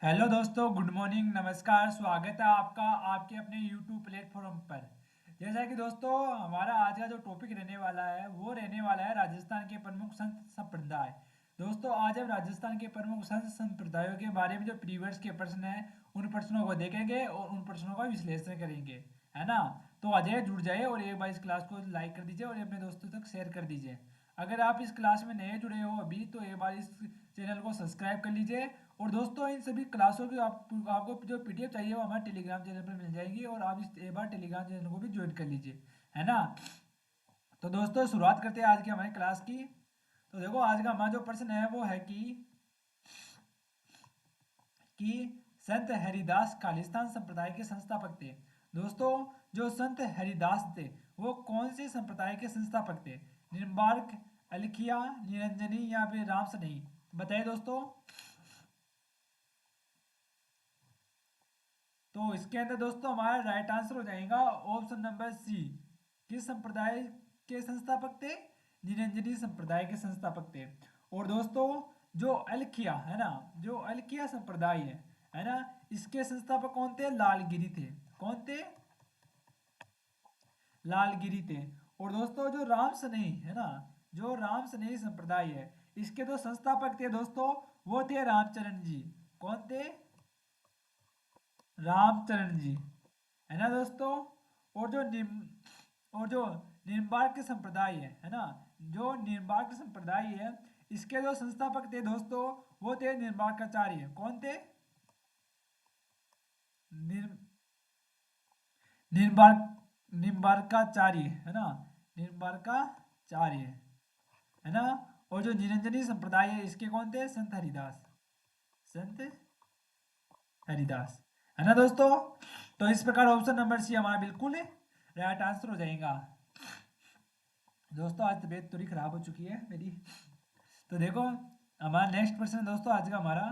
Hello दोस्तों, good morning, नमस्कार। स्वागत है आपका आपके अपने यूट्यूब प्लेटफॉर्म पर। जैसा कि दोस्तों हमारा आज का जो टॉपिक रहने वाला है वो रहने वाला है राजस्थान के प्रमुख संत संप्रदाय। दोस्तों आज हम राजस्थान के प्रमुख संत संप्रदायों के बारे में जो प्रीवियस के प्रश्न हैं उन प्रश्नों को देखेंगे और उन प्रश्नों का विश्लेषण करेंगे, है ना। तो आ जाइए, जुड़ जाइए और एक बार इस क्लास को लाइक कर दीजिए और अपने दोस्तों तक शेयर कर दीजिए। अगर आप इस क्लास में नए जुड़े हो अभी तो एक बार इस चैनल को सब्सक्राइब कर लीजिए। और दोस्तों इन सभी क्लासों की आपको जो पीडीएफ चाहिए वो हमारे टेलीग्राम चैनल पर मिल जाएगी और आप इस एक बार टेलीग्राम चैनल को भी ज्वाइन कर लीजिए, है ना। तो दोस्तों शुरुआत करते हैं आज की हमारी क्लास की। तो देखो आज का हमारा जो प्रश्न है वो है कि संत हरिदास खालिस्तान संप्रदाय के संस्थापक थे। दोस्तों जो संत हरिदास थे वो कौन से संप्रदाय के संस्थापक थे? निम्बार्क, अलखिया, निरंजनी या फिर रामसनेही? बताइए दोस्तों। तो इसके अंदर दोस्तों हमारा राइट आंसर हो जाएगा ऑप्शन नंबर सी। किस संप्रदाय के संस्थापक थे? निरंजनी संप्रदाय के संस्थापक थे। और दोस्तों जो अलखिया है ना, जो अलखिया संप्रदाय है ना, इसके संस्थापक कौन थे? लालगिरी थे। कौन थे? लालगिरी थे। और दोस्तों जो राम सनेही है ना, जो राम सनेही संप्रदाय है, इसके जो संस्थापक थे दोस्तों वो थे रामचरण जी। कौन थे? रामचरण जी, है ना दोस्तों। और जो निम्बार्क संप्रदाय है ना, जो निम्बार्क संप्रदाय है इसके जो संस्थापक थे दोस्तों वो थे निम्बार्काचार्य। कौन थे? निर, निम्बार्क निम्बार्काचार्य, है ना, निम्बार्काचार्य, है ना। और जो निरंजनी संप्रदाय है इसके कौन थे? संत हरिदास। संत हरिदास, है ना दोस्तों। तो इस प्रकार ऑप्शन नंबर सी हमारा बिल्कुल राइट आंसर हो जाएगा। दोस्तों आज तबीयत थोड़ी खराब हो चुकी है मेरी। तो देखो हमारा नेक्स्ट प्रश्न दोस्तों आज का हमारा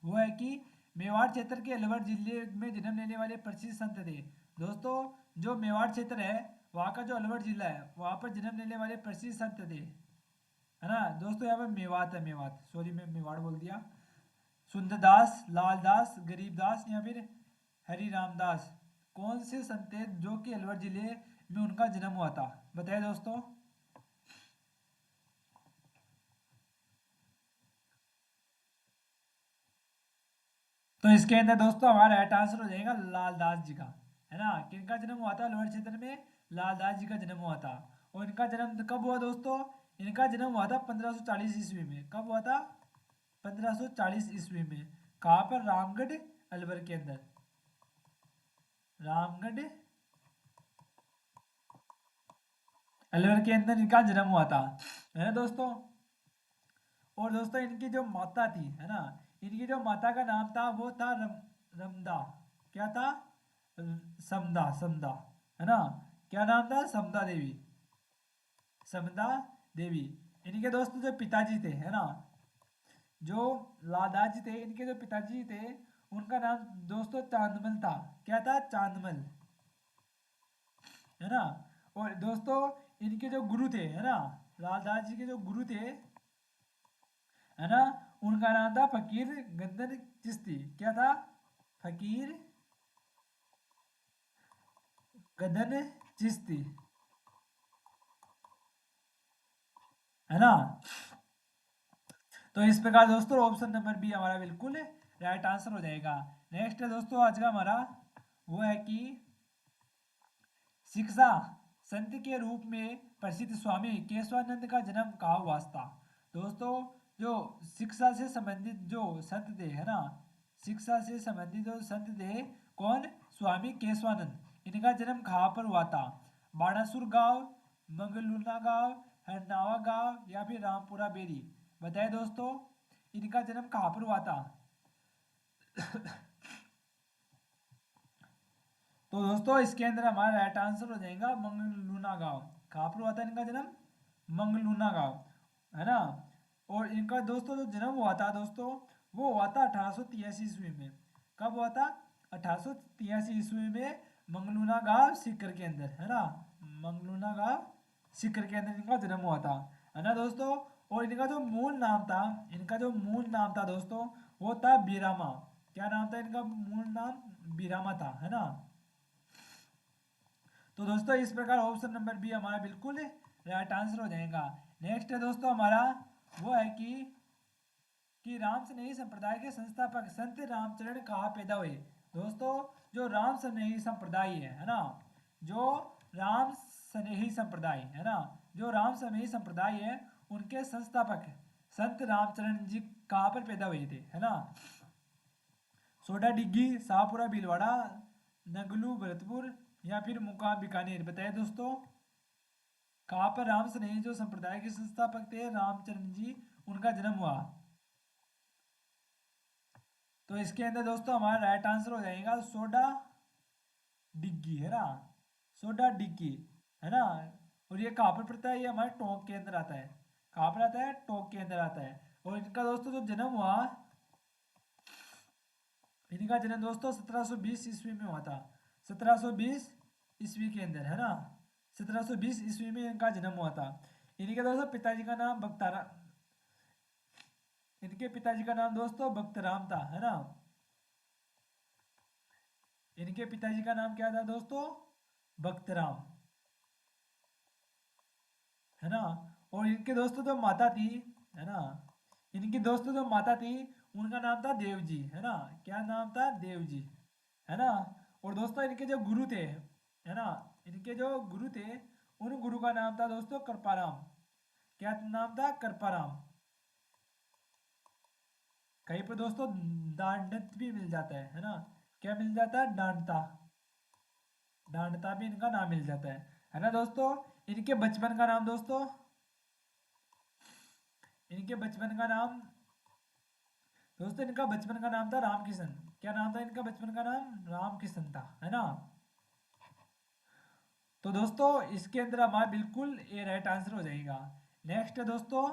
वो है कि मेवाड़ क्षेत्र के अलवर जिले में जन्म लेने वाले प्रसिद्ध संत थे। दोस्तों जो मेवाड़ क्षेत्र है वहाँ का जो अलवर जिला है वहाँ पर जन्म लेने वाले प्रसिद्ध संत थे, है ना दोस्तों। यहाँ पर मेवात है, मेवात, सॉरी मैं मेवाड़ बोल दिया। सुंदरदास, लालदास, गरीबदास या फिर हरि रामदास? कौन से संत थे जो कि अलवर जिले में उनका जन्म हुआ था? बताइए दोस्तों। तो इसके अंदर दोस्तों हमारा राइट आंसर हो जाएगा लालदास जी का, है ना। किनका जन्म हुआ था अलवर क्षेत्र में? लालदास जी का जन्म हुआ था। और इनका जन्म कब हुआ दोस्तों? इनका जन्म हुआ था 1540 ईस्वी में। कब हुआ था? 1540 ईस्वी में। कहाँ पर? रामगढ़ अलवर के अंदर। रामगढ़ अलवर के अंदर इनका जन्म हुआ था, है ना दोस्तों। और दोस्तों इनकी जो माता थी, है ना, इनकी जो माता का नाम था वो था रमदा। क्या था? समदा, समदा, है ना। क्या नाम था? समदा देवी, समदा देवी। इनके दोस्तों जो पिताजी थे, है ना, जो लादाजी थे, इनके जो पिताजी थे उनका नाम दोस्तों चांदमल था। क्या था? चांदमल, है ना। और दोस्तों इनके जो गुरु थे, है ना, लालदास जी के जो गुरु थे, है ना, उनका नाम था फकीर गंदन चिश्ती। क्या था? फकीर गदन चिश्ती, है ना। तो इस प्रकार दोस्तों ऑप्शन नंबर बी हमारा बिल्कुल राइट आंसर हो जाएगा। नेक्स्ट है दोस्तों आज का हमारा वो है कि शिक्षा संत के रूप में प्रसिद्ध स्वामी केशवानंद का जन्म कहाँ हुआ था? दोस्तों जो शिक्षा से संबंधित जो संत थे, है ना, शिक्षा से संबंधित जो संत थे, कौन? स्वामी केशवानंद। इनका जन्म कहाँ पर हुआ था? बाणासुर गांव, मंगलूना गांव, हरनावा गांव या फिर रामपुरा बेरी? बताइए दोस्तों इनका जन्म कहाँ पर हुआ था? तो दोस्तों इसके अंदर हमारा राइट आंसर हो जाएगा मंगलूना गांव। कहाँ पर हुआ था इनका जन्म? मंगलूना गांव, है ना। और इनका दोस्तों जो जन्म हुआ था दोस्तों वो हुआ था 1883 ईस्वी में। कब हुआ था? 1883 ईस्वी में मंगलूना गांव सीकर के अंदर, है ना। मंगलूना गांव सीकर के अंदर इनका जन्म हुआ था, है ना दोस्तों। और इनका जो मूल नाम था, इनका जो मूल नाम था दोस्तों वो था बीरामा। क्या नाम था इनका, मूल नाम बीरामा था, है ना। तो दोस्तों इस प्रकार ऑप्शन नंबर बी हमारा बिल्कुल राइट आंसर हो जाएगा। नेक्स्ट है दोस्तों हमारा, वो है कि राम स्नेही संप्रदाय के संस्थापक संत रामचरण कहाँ पैदा हुए। दोस्तों जो राम स्नेही संप्रदाय है ना, जो राम स्नेही संप्रदाय है ना, जो राम स्नेही संप्रदाय है, उनके संस्थापक संत रामचरण जी कहाँ पर पैदा हुए थे, है ना। सोडा डिग्गी, शाहपुरा भीलवाड़ा, नगलू भरतपुर या फिर मुकाम बीकानेर, बताइए दोस्तों कहाँ पर राम स्नेही जो संप्रदाय के संस्थापक थे रामचरण जी, उनका जन्म हुआ। तो इसके अंदर दोस्तों हमारा राइट आंसर हो जाएगा सोडा डिग्गी, है ना, सोडा डिग्गी, है ना। और ये कहाँ पर पड़ता है, ये हमारे टोंक के अंदर आता है। कहाँ पर आता है, टोंक के अंदर आता है। और इनका दोस्तों जो जन्म हुआ, इनका जन्म दोस्तों 1720 ईस्वी में हुआ था। 1720 ईस्वी के अंदर, है ना, 1720 ईस्वी में इनका जन्म हुआ था। इनके दोस्तों पिताजी का नाम बख्तारा, इनके पिताजी का नाम दोस्तों बख्तराम था, है ना। इनके पिताजी का नाम क्या था दोस्तों, बख्तराम, है ना। और इनके दोस्तों जो माता थी, है ना, इनकी दोस्तों जो माता थी, उनका नाम था देवजी, है ना। क्या नाम था, देवजी, है ना। और दोस्तों इनके जो गुरु थे, है ना, इनके जो गुरु थे, उन गुरु का नाम था दोस्तों कृपाराम। क्या नाम था, कृपाराम। कहीं पर दोस्तों डांडत भी मिल जाता है ना। क्या मिल जाता है, डांडता, डांडता भी इनका नाम मिल जाता है ना दोस्तों। इनके बचपन का नाम दोस्तों, इनके बचपन का नाम दोस्तों, इनका बचपन का नाम था रामकिशन। क्या नाम था इनका बचपन का नाम, रामकिशन था, है ना। तो दोस्तों इसके अंदर हमारा बिल्कुल ये राइट आंसर हो जाएगा। नेक्स्ट है दोस्तों,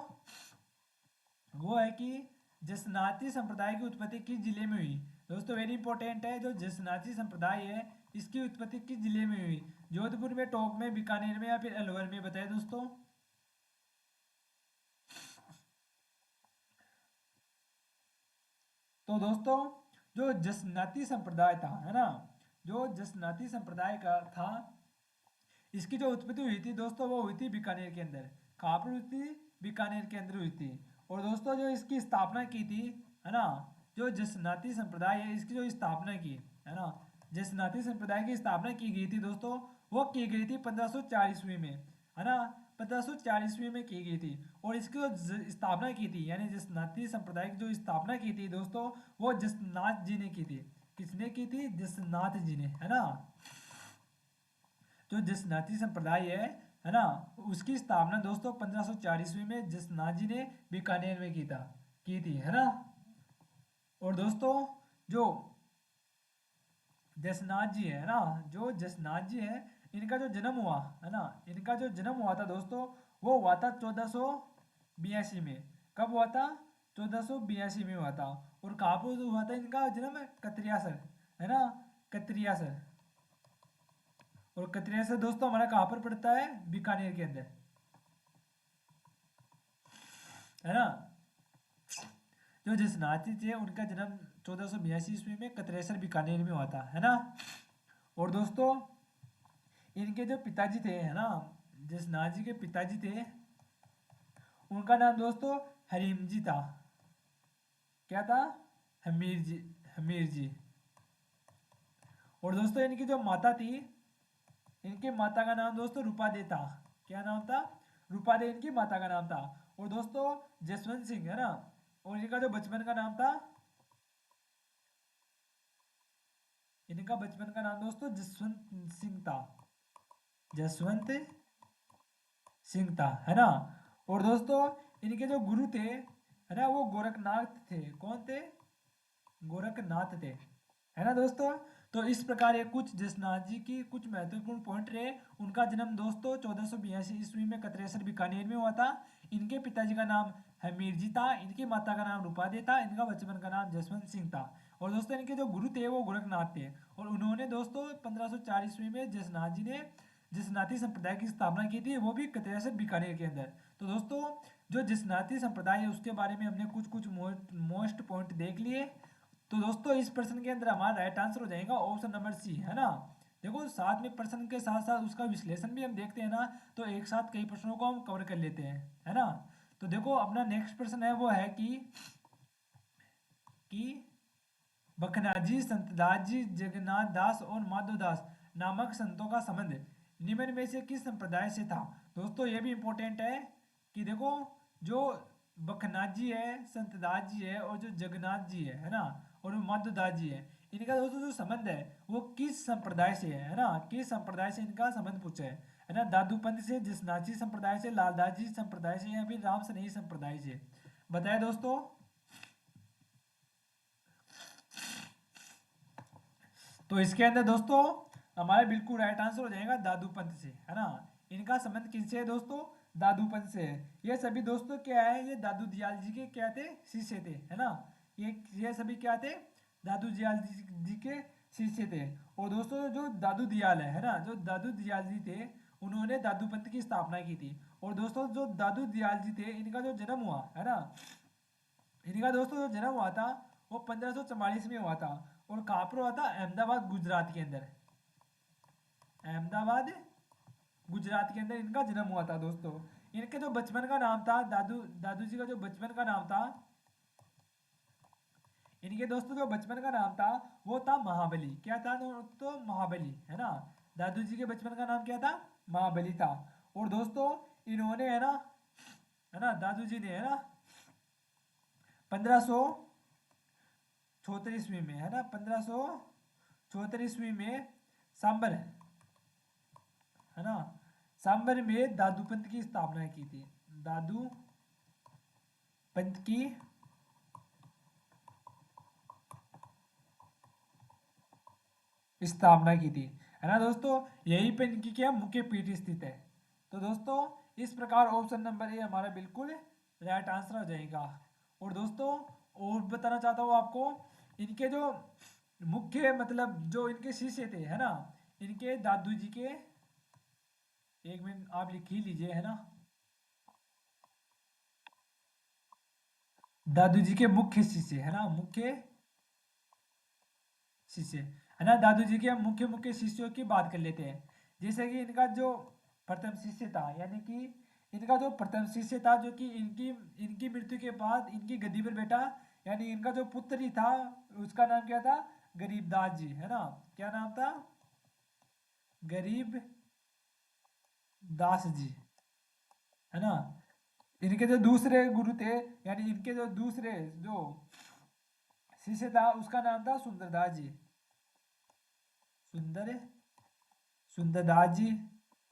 वो है कि जसनाती संप्रदाय की उत्पत्ति किस जिले में हुई। दोस्तों वेरी इंपॉर्टेंट है, जो जसनाती संप्रदाय है, इसकी उत्पत्ति किस जिले में हुई। जोधपुर में, टोंक में, बीकानेर में या फिर अलवर में, बताए दोस्तों। तो दोस्तों जो जसनाती संप्रदाय था, है ना, जो जसनाती संप्रदाय का था, इसकी जो उत्पत्ति हुई थी दोस्तों, वो हुई थी बीकानेर के अंदर। कहाँ पर हुई थी, बीकानेर के अंदर हुई थी। और दोस्तों जो इसकी स्थापना की थी, है ना, जो जसनाती संप्रदाय है, इसकी जो स्थापना की, है ना, जसनाती संप्रदाय की स्थापना की गई थी दोस्तों, वो की गई थी 1504 ईस्वी में, है ना, 1504 ईस्वी में की गई थी। और इसकी जो स्थापना की थी, यानी जसनाती संप्रदाय की जो स्थापना की थी दोस्तों, वो जसनाथ जी ने की थी। किसने की थी, जसनाथ जी ने, है ना। जो जसनाती संप्रदाय है ना, उसकी स्थापना दोस्तों 1504 ईस्वी में जसनाथ जी ने बीकानेर में की थी, है ना। और दोस्तों जो जसनाथ जी है ना, जो जसनाथ जी है, इनका जो जन्म हुआ, है ना, इनका जो जन्म हुआ था दोस्तों, वो हुआ था 1482 में। कब हुआ था, 1482 में हुआ था। और कहाँ पर हुआ था इनका जन्म, कतरियासर, है ना, कतरियासर। और कतरियासर दोस्तों हमारा कहाँ पर पड़ता है, बीकानेर के अंदर, है ना। जो जसनाती थे उनका जन्म 1482 ईस्वी में कतरेसर बीकानेर में हुआ था, है ना। और दोस्तों इनके जो पिताजी थे, है ना, जसनाथ जी के पिताजी थे, उनका नाम दोस्तों हरीम जी था। क्या था, हमीर जी, हमीर जी। और दोस्तों इनकी जो माता थी, इनके माता का नाम दोस्तों रूपादे था। क्या नाम था, रूपादे इनकी माता का नाम था। और दोस्तों जसवंत सिंह, है ना, और इनका जो बचपन का नाम था, इनका बचपन का नाम दोस्तों जसवंत सिंह था, जसवंत सिंह था, है ना। और दोस्तों इनके जो गुरु थे, है ना, वो गोरखनाथ थे। कौन थे, गोरखनाथ थे, है ना दोस्तों। तो इस प्रकार ये कुछ जसनाथ जी की कुछ महत्वपूर्ण पॉइंट रहे। उनका जन्म दोस्तों 1482 ईस्वी में कतरेसर बीकानेर में हुआ था। इनके पिताजी का नाम हमीर जी था, इनकी माता का नाम रूपादे था, इनका बचपन का नाम जसवंत सिंह था। और दोस्तों इनके जो गुरु थे वो गोरखनाथ थे। और उन्होंने दोस्तों 1504 ईस्वी में जसनाथ जी ने जसनाती संप्रदाय की स्थापना की थी, वो भी कतरेसर बीकानेर के अंदर। तो दोस्तों जो जिसनाती संप्रदाय है उसके बारे में हमने कुछ कुछ मोस्ट पॉइंट देख लिए। तो दोस्तों इस प्रश्न के अंदर हमारा राइट आंसर हो जाएगा ऑप्शन नंबर सी, है ना। देखो साथ में प्रश्न के साथ साथ उसका विश्लेषण भी हम देखते हैं ना, तो एक साथ कई प्रश्नों को हम कवर कर लेते हैं, है ना। तो देखो अपना नेक्स्ट प्रश्न है वो है कि बखनाजी, संतदासजी, जगन्नाथ दास और माधवदास नामक संतों का संबंध निम्न में से किस संप्रदाय से था। दोस्तों ये भी इंपॉर्टेंट है कि देखो जो बखनाथ जी है, संतदास जी है और जो जगन्नाथ जी है ना, और माधवदास जी है, इनका दोस्तों जो संबंध है वो किस संप्रदाय से है ना, किस संप्रदाय से इनका संबंध पूछा है ना। दादू पंथ से, जिसनाची संप्रदाय से, लालदास जी संप्रदाय से या फिर राम सनेही संप्रदाय से, बताए दोस्तों। तो इसके अंदर दोस्तों हमारा बिल्कुल राइट आंसर हो जाएगा दादू पंथ से, है ना। इनका संबंध किससे है दोस्तों, दादू पंथ से है। ये सभी दोस्तों क्या है, ये दादू दयाल जी के क्या थे, शिष्य थे, है ना। ये सभी क्या थे, दादू दयाल जी के शिष्य थे। और दोस्तों जो दादू दयाल है ना, जो दादू दयाल जी थे उन्होंने दादू पंथ की स्थापना की थी। और दोस्तों जो दादू दयाल जी थे इनका जो जन्म हुआ है ना, इनका दोस्तों जो जन्म हुआ था वो 1544 में हुआ था। और कहाँ पर हुआ था, अहमदाबाद गुजरात के अंदर, अहमदाबाद गुजरात के अंदर इनका जन्म हुआ था दोस्तों। इनके जो बचपन का नाम था, दादू दादू जी का जो बचपन का नाम था, इनके दोस्तों जो बचपन का नाम था वो था महाबली। क्या था दोस्तों, महाबली, है ना। दादू जी के बचपन का नाम क्या था, महाबली था। और दोस्तों इन्होंने है ना दादू जी ने, है ना, 1534 ईस्वी में, है ना, 1534 ईस्वी में सांबर, है ना, सांबर में दादू पंथ की स्थापना की थी। दादू पंथ की स्थापना की थी, है ना दोस्तों। यहीं पे इनकी क्या मुख्य पीठ स्थित है। तो दोस्तों इस प्रकार ऑप्शन नंबर ए हमारा बिल्कुल राइट आंसर हो जाएगा। और दोस्तों और बताना चाहता हूँ आपको, इनके जो मुख्य मतलब जो इनके शिष्य थे, है ना, इनके दादू जी के, एक मिनट आप लिख ही लीजिए, है ना। दादू जी के मुख्य शिष्य, है ना, मुख्य शिष्य, है ना। दादू जी के हम मुख्य मुख्य शिष्यों की बात कर लेते हैं। जैसे कि इनका जो प्रथम शिष्य था, यानी कि इनका जो प्रथम शिष्य था जो कि इनकी इनकी मृत्यु के बाद इनकी गद्दी पर बैठा, यानी इनका जो पुत्र ही था उसका नाम क्या था, गरीबदास जी, है ना। क्या नाम था, गरीब दास जी, है ना। इनके जो दूसरे गुरु थे, यानी इनके जो दूसरे जो शिष्य था उसका नाम था सुंदरदास जी, सुंदर सुंदरदास जी,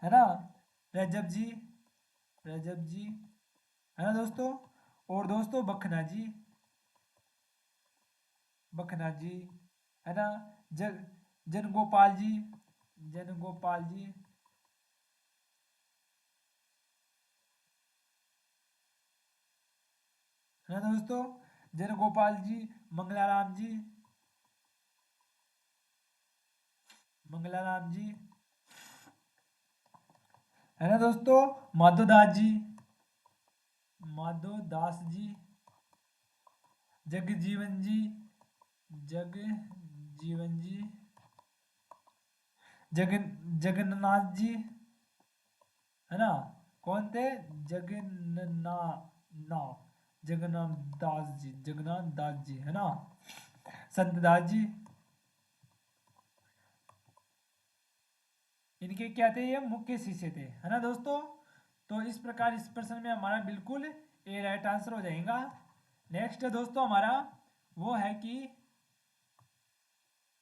है ना। रजब जी, रजब जी, है ना दोस्तों। और दोस्तों बखना जी, बखना जी, है ना। जन जन गोपाल जी, जन गोपाल जी, है ना दोस्तों। जन गोपाल जी, मंगलाराम जी, मंगलाराम जी, है ना दोस्तों। माधोदास जी, माधोदास जी, जगजीवन जी, जगजीवन जी, जगन्नाथ जी, है ना। कौन थे, जगन्ना जगन्नाथ दास जी, जगन्नाथ दास जी, है ना। संत दास जी, इनके क्या थे, ये मुख्य शिष्य थे, है ना दोस्तों। तो इस प्रकार इस प्रश्न में हमारा बिल्कुल ए राइट आंसर हो जाएगा। नेक्स्ट दोस्तों हमारा वो है कि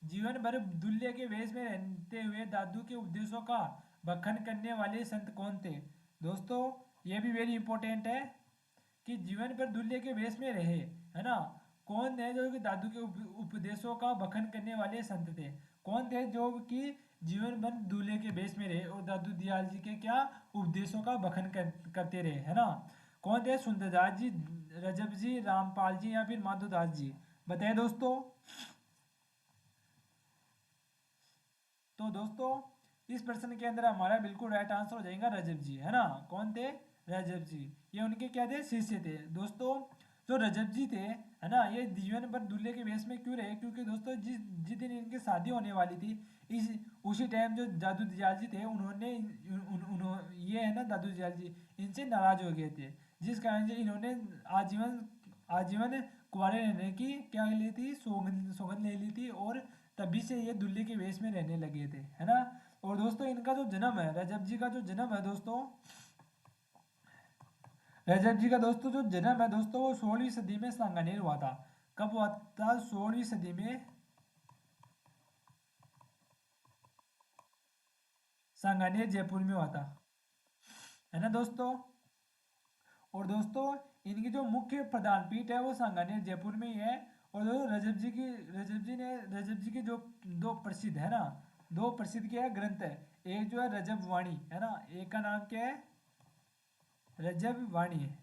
जीवन भर दुल्हे के वेश में रहते हुए दादू के उपदेशों का भखन करने वाले संत कौन थे। दोस्तों ये भी वेरी इंपॉर्टेंट है कि जीवन भर दूल्हे के वेश में रहे, है ना। कौन है जो कि दादू के उपदेशों का भखन करने वाले संत थे, कौन थे जो कि जीवन भर दूल्हे के वेश में रहे और दादू दयाल जी के क्या उपदेशों का भखन करते रहे, है ना। कौन थे, सुंदरदास जी, रजब जी, रामपाल जी या फिर माधोदास जी, बताए दोस्तों। तो दोस्तों इस प्रश्न के अंदर हमारा बिल्कुल राइट आंसर हो जाएगा रजब जी, है ना। कौन थे, रजब जी, ये उनके क्या थे, शिष्य थे दोस्तों। जो रजब जी थे, है ना, ये जीवन भर दूल्हे के वेश में क्यों रहे, क्योंकि दोस्तों जिस जिस दिन इनकी शादी होने वाली थी, इस उसी टाइम जो दादू दयाल जी थे उन्होंने ये है ना दादू दयाल जी इनसे नाराज हो गए थे, जिस कारण से इन्होंने आजीवन आजीवन कुंवारे रहने की क्या ली थी, सौगंध सौगंध ले ली थी, और तभी से ये दूल्हे के वेश में रहने लगे थे, है ना। और दोस्तों इनका जो जन्म है, रजब जी का जो जन्म है दोस्तों, रजब जी का दोस्तों जो जन्म है दोस्तों, वो 16वीं सदी में सांगानेर हुआ था। कब हुआ था, 16वीं सदी में सांगानेर जयपुर में हुआ था, है ना दोस्तों। और दोस्तों इनकी जो मुख्य प्रधान पीठ है वो सांगानेर जयपुर में ही है। और दोस्तों रजब जी की जो दो प्रसिद्ध है ना, दो प्रसिद्ध क्या है ग्रंथ है, एक जो है रजब वाणी है ना, एक का नाम क्या है, रजब वाणी है।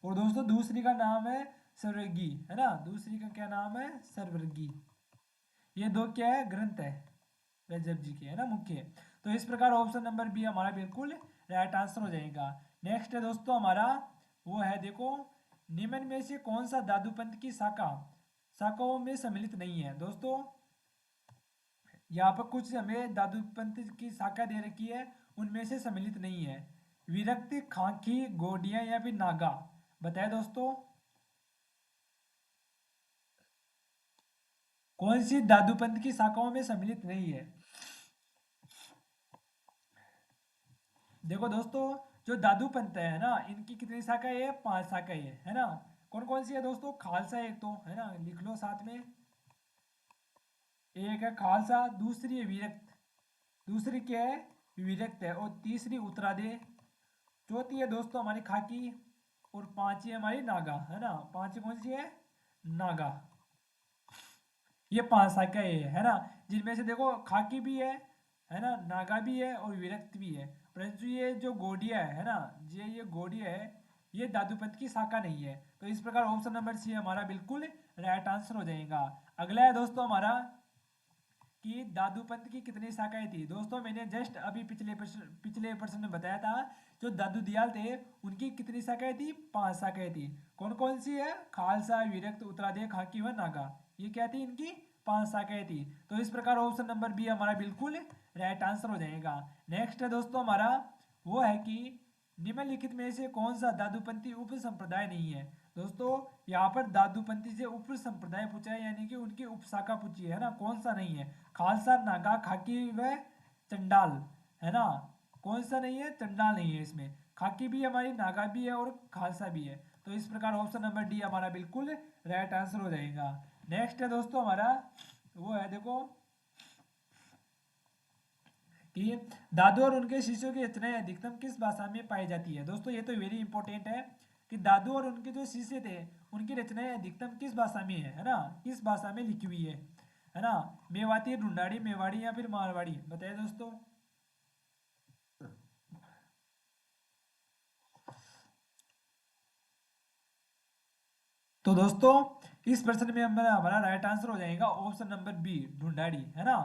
और दोस्तों दूसरी का नाम है सर्वगी, है ना, दूसरी का क्या नाम है, सर्वगी। ये दो क्या है, ग्रंथ है रजब जी के, है ना, मुख्य। तो इस प्रकार ऑप्शन नंबर बी हमारा बिल्कुल राइट आंसर हो जाएगा। नेक्स्ट है दोस्तों हमारा, वो है देखो, निम्न में से कौन सा दादूपंथ की शाखा शाखाओं में सम्मिलित नहीं है दोस्तों। यहाँ पर कुछ हमें दादूपंथ की शाखा दे रखी है, उनमें से सम्मिलित नहीं है। विरक्ति, खांकी, गोडिया या फिर नागा, बताए दोस्तों कौन सी दादूपंथ की शाखाओं में सम्मिलित नहीं है। देखो दोस्तों, जो दादू पंथ है ना, इनकी कितनी शाखा है, 5 शाखा है ना। कौन कौन सी है दोस्तों, खालसा एक तो है ना, लिख लो साथ में, एक है खालसा, दूसरी है विरक्त, दूसरी क्या है, विरक्त है, और तीसरी उत्तरादे, चौथी है दोस्तों हमारी खाकी, और पांचवी है हमारी नागा, है ना। पांचवी कौन सी है, नागा। ये 5 शाखा है ना, जिनमें से देखो खाकी भी है ना, नागा भी है और विरक्त भी है। परंतु ये जो गोडिया है ना, ये गोडिया है, ये दादूपंथ की शाखा नहीं है। तो इस प्रकार ऑप्शन नंबर सी हमारा बिल्कुल राइट आंसर हो जाएगा। अगला है दोस्तों हमारा कि दादूपंथ की कितनी शाखाएं थी दोस्तों। मैंने जस्ट अभी पिछले प्रश्न में बताया था, जो दादू दयाल थे उनकी कितनी शाखाएं थी, 5 शाखाएं थी। कौन कौन सी है, खालसा, विरक्त, उत्तरादय, खाकी व नागा, ये क्या थी, इनकी 5 शाखाएं थी। तो इस प्रकार ऑप्शन नंबर बी हमारा बिल्कुल राइट आंसर हो जाएगा। नेक्स्ट है दोस्तों हमारा, वो है कि निम्नलिखित में से कौन सा दादूपंथी उप संप्रदाय नहीं है दोस्तों। यहाँ पर दादूपंथी से उप संप्रदाय पूछा है, यानी कि उनकी उपशाखा पूछी है ना, कौन सा नहीं है, खालसा, नागा, खाकी व चंडाल, है ना। कौन सा नहीं है, चंडाल नहीं है इसमें, खाकी भी हमारी, नागा भी है और खालसा भी है। तो इस प्रकार ऑप्शन नंबर डी हमारा बिल्कुल राइट आंसर हो जाएगा। नेक्स्ट है दोस्तों हमारा, वो है देखो कि दादू और उनके शिष्यों की रचनाएं अधिकतम किस भाषा में पाई जाती है दोस्तों। ये तो वेरी इंपॉर्टेंट है कि दादू और उनके जो शिष्य थे उनकी रचनाएं अधिकतम किस भाषा में है ना, किस भाषा में लिखी हुई है ना। मेवाती, ढूंढाड़ी, मेवाड़ी या फिर मारवाड़ी, बताइए दोस्तों। तो दोस्तों इस प्रश्न में हमारा हमारा राइट आंसर हो जाएगा ऑप्शन नंबर बी, ढूंढाड़ी, है ना।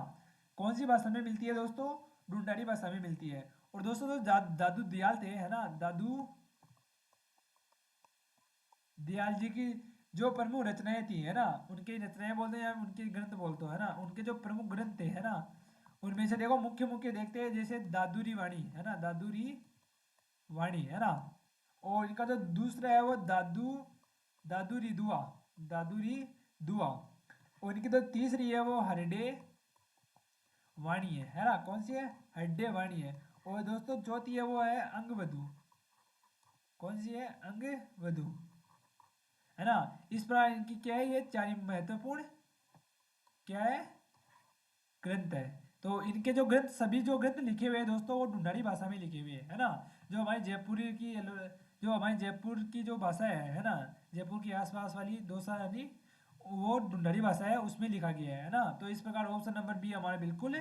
कौन सी भाषा में मिलती है दोस्तों, ढूंढाड़ी भाषा में मिलती है। और दोस्तों जो दादू दयाल थे, है ना, दादू दयाल जी की जो प्रमुख रचनाएं थी, है ना, उनकी रचनाएं बोलते हैं या उनके ग्रंथ बोलते हैं, है ना, उनके जो प्रमुख ग्रंथ थे, है ना, उनमें से देखो मुख्य मुख्य देखते हैं, जैसे दादूरी वाणी, है ना, दादूरी वाणी, है ना। और इनका जो दूसरा है वो दादूरी दुआ, दादूरी दुआ। और इनकी जो तीसरी है वो हरडे वाणी है ना, कौन सी है, हड्डे वाणी है। और दोस्तों चौथी है वो है अंगवधु, कौन सी है, अंगवधु, है ना। इस प्रकार इनकी क्या है, ये चार महत्वपूर्ण क्या है, ग्रंथ है। तो इनके जो ग्रंथ, सभी जो ग्रंथ लिखे हुए हैं दोस्तों, वो ढूंढाड़ी भाषा में लिखे हुए हैं, है ना। जो हमारी जयपुरी की जो हमारी जयपुर की जो भाषा है ना, जयपुर के आसपास वाली दोसा यानी वो ढूंढाड़ी भाषा है, उसमें लिखा गया है ना। तो इस प्रकार ऑप्शन नंबर बी हमारा बिल्कुल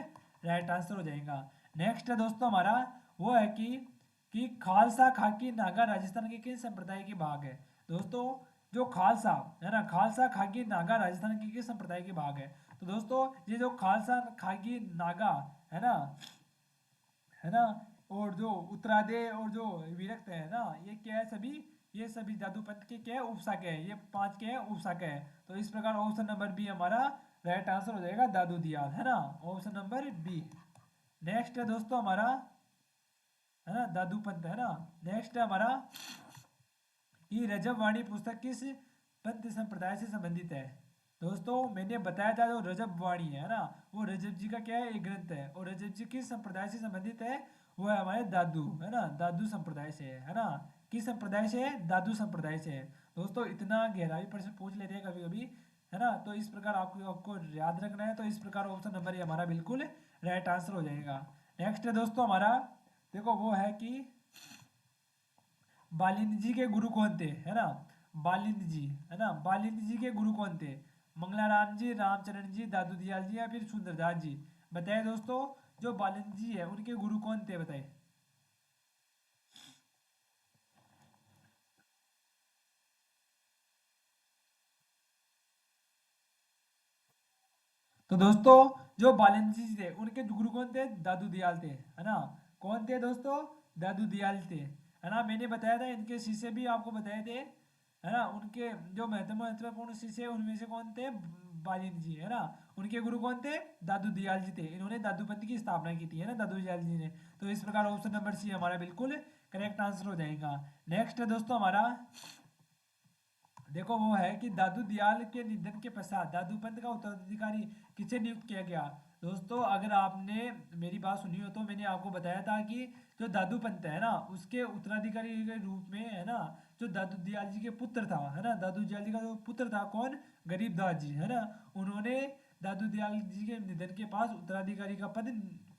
राइट आंसर हो जाएगा। नेक्स्ट है दोस्तों हमारा, वो है कि खालसा, खाकी, नागा राजस्थान के किस संप्रदाय के भाग है दोस्तों। जो खालसा है ना, खालसा, खाकी, नागा राजस्थान के किस संप्रदाय के भाग है। तो दोस्तों ये जो खालसा, खागी, नागा, है ना, है ना, और जो उत्तरादय और जो विरक्त है ना, ये क्या है सभी, ये सभी दादू पंथ के क्या है, उपशाखा है, ये 5 के हैं उपशाखा है। तो इस प्रकार ऑप्शन नंबर बी हमारा राइट आंसर हो जाएगा, दादू दियाल, है ना, ऑप्शन नंबर बी। नेक्स्ट है दोस्तों हमारा, है ना, दादू पंथ, है ना। नेक्स्ट है हमारा कि रजब वाणी पुस्तक किस पंथ संप्रदाय से संबंधित है। दोस्तों मैंने बताया था जो रजब वाणी है ना, वो रजब जी का क्या है, एक ग्रंथ है। और रजब जी किस संप्रदाय से संबंधित है, वो है हमारे दादू, है ना, दादू संप्रदाय से है ना। किस संप्रदाय से है, दादू संप्रदाय से है। दोस्तों इतना गहराई प्रश्न पूछ लेते हैं कभी कभी, है ना, तो इस प्रकार आपको याद रखना है। तो इस प्रकार ऑप्शन नंबर ये हमारा बिल्कुल राइट आंसर हो जाएगा। नेक्स्ट है दोस्तों हमारा, देखो वो है कि बालिंद जी के गुरु कौन थे, है ना। बालिंद जी, है ना, बालिंद जी के गुरु कौन थे, मंगलाराम जी, रामचरण जी, दादू दयाल जी या फिर सुंदरदास जी। बताइए दोस्तों, जो बालिंद जी है उनके गुरु कौन थे, बताइए। तो दोस्तों जो बालिंद जी थे उनके गुरु कौन थे, दादू दयाल थे, है ना। कौन थे दोस्तों, दादू दयाल थे, है ना। मैंने बताया था इनके शिष्य भी आपको बताए थे, है ना। उनके जो महत्वपूर्ण शिष्य उनमें से कौन थे, बालिंद जी, है ना। उनके गुरु कौन थे, दादू दयाल जी थे। इन्होंने दादू पंथ की स्थापना की थी, है ना, दादू दयाल जी ने। तो इस प्रकार ऑप्शन नंबर सी हमारा बिल्कुल करेक्ट आंसर हो जाएगा। नेक्स्ट है दोस्तों हमारा, देखो वो है कि दादू दयाल के निधन के पश्चात दादू पंथ का उत्तराधिकारी किसे नियुक्त किया गया। दोस्तों अगर आपने मेरी बात सुनी हो तो मैंने आपको बताया था कि जो दादू पंथ है ना, उसके उत्तराधिकारी के रूप में, है ना, जो दादू दयाल जी के पुत्र था, है ना, दादू दयाल जी का जो पुत्र था कौन, गरीबदास जी, है ना। उन्होंने दादू दयाल जी के निधन के पास उत्तराधिकारी का पद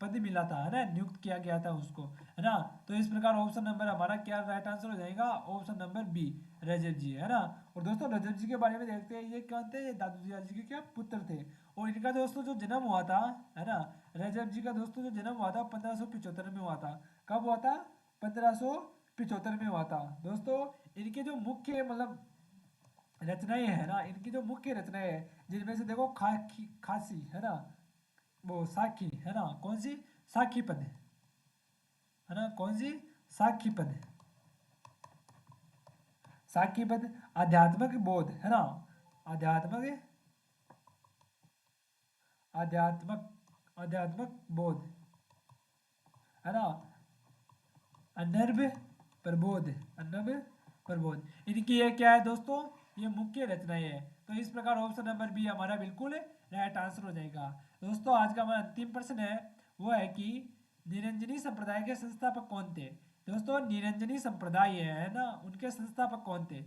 पद मिला था, है ना, नियुक्त किया गया था उसको, है ना। तो इस प्रकार ऑप्शन नंबर हमारा क्या राइट आंसर हो जाएगा, ऑप्शन नंबर बी, रजत जी, है ना। और दोस्तों रजत जी के बारे में देखते हैं, ये कौन थे, ये दादू दयाल जी के क्या पुत्र थे। और इनका दोस्तों जो जन्म हुआ था, है ना, रजत जी का दोस्तों जो जन्म हुआ था 1575 में हुआ था। कब हुआ था, 1575 में हुआ था। दोस्तों इनके जो मुख्य मतलब रचनाएं है ना, इनकी जो मुख्य रचनाएं है, जिनमें से देखो खासी, है ना, वो साखी, है ना, कौन सी, साखी पद, है ना, कौन सी, साखी पद, साखी पद, आध्यात्मिक बोध, है ना, आध्यात्मिक आध्यात्मक आध्यात्मिक बोध, है ना, अनर्भ प्रबोध, अनर्भ प्रबोध, इनकी ये क्या है दोस्तों, ये मुख्य रचनाएं है। तो इस प्रकार ऑप्शन नंबर बी हमारा बिल्कुल राइट आंसर हो जाएगा। दोस्तों आज का हमारा अंतिम प्रश्न है, वो है कि निरंजनी संप्रदाय के संस्थापक कौन थे। दोस्तों निरंजनी संप्रदाय है ना, उनके संस्थापक कौन थे,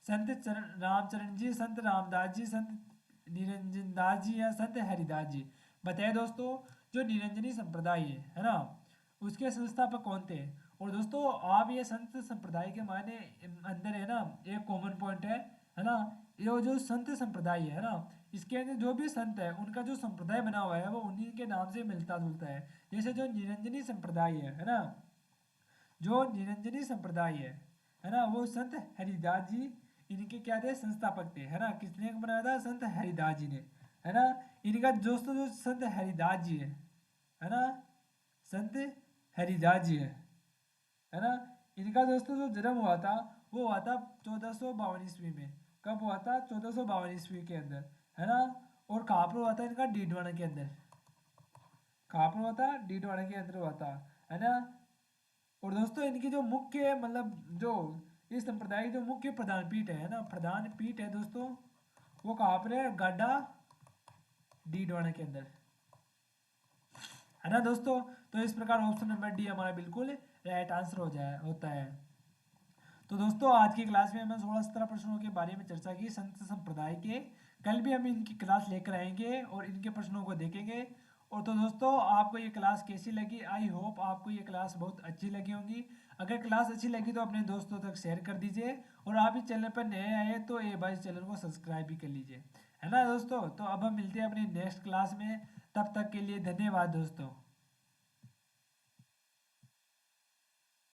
रामचरण जी, संत रामदास जी, संत निरंजन दास जी या संत हरिदास जी। बताइए दोस्तों, जो निरंजनी संप्रदाय है ना, उसके संस्थापक कौन थे। और दोस्तों आप ये संत संप्रदाय के माने अंदर है ना, एक कॉमन पॉइंट है ना, ये जो संत संप्रदाय है ना, इसके अंदर जो भी संत है उनका जो संप्रदाय बना हुआ है वो उन्हीं के नाम से मिलता जुलता है। जैसे जो निरंजनी संप्रदाय है ना, जो निरंजनी संप्रदाय है ना, वो संत हरिदास जी इनके क्या थे, संस्थापक थे, है ना। किसने बनाया था, संत हरिदास जी ने, है ना। इनका दोस्तों जो संत हरिदास जी है ना, संत हरिदास जी है ना, इनका दोस्तों जो जन्म हुआ था वो हुआ था 1452 ईस्वी में। कब हुआ था, 1452 ईस्वी के अंदर, है ना। और कहाँ पर हुआ था इनका, डीडवाना के अंदर। कहाँ पर हुआ था, डीडवाना के अंदर हुआ था, है ना। और दोस्तों इनकी जो मुख्य मतलब जो इस संप्रदाय की जो मुख्य प्रधान पीठ है ना, प्रधान पीठ है दोस्तों, वो कहाँ पर है, गाडा डीडवाना के अंदर, है ना दोस्तों। तो इस प्रकार ऑप्शन नंबर डी हमारा बिल्कुल राइट आंसर हो जाए होता है। तो दोस्तों आज की क्लास में हमने 16-17 प्रश्नों के बारे में चर्चा की संत संप्रदाय के। कल भी हम इनकी क्लास लेकर आएंगे और इनके प्रश्नों को देखेंगे। और तो दोस्तों आपको ये क्लास कैसी लगी, आई होप आपको ये क्लास बहुत अच्छी लगी होंगी। अगर क्लास अच्छी लगी तो अपने दोस्तों तक शेयर कर दीजिए, और आप इस चैनल पर नए आए तो ये भाई चैनल को सब्सक्राइब भी कर लीजिए, है ना दोस्तों। तो अब हम मिलते हैं अपनी नेक्स्ट क्लास में, तब तक के लिए धन्यवाद दोस्तों।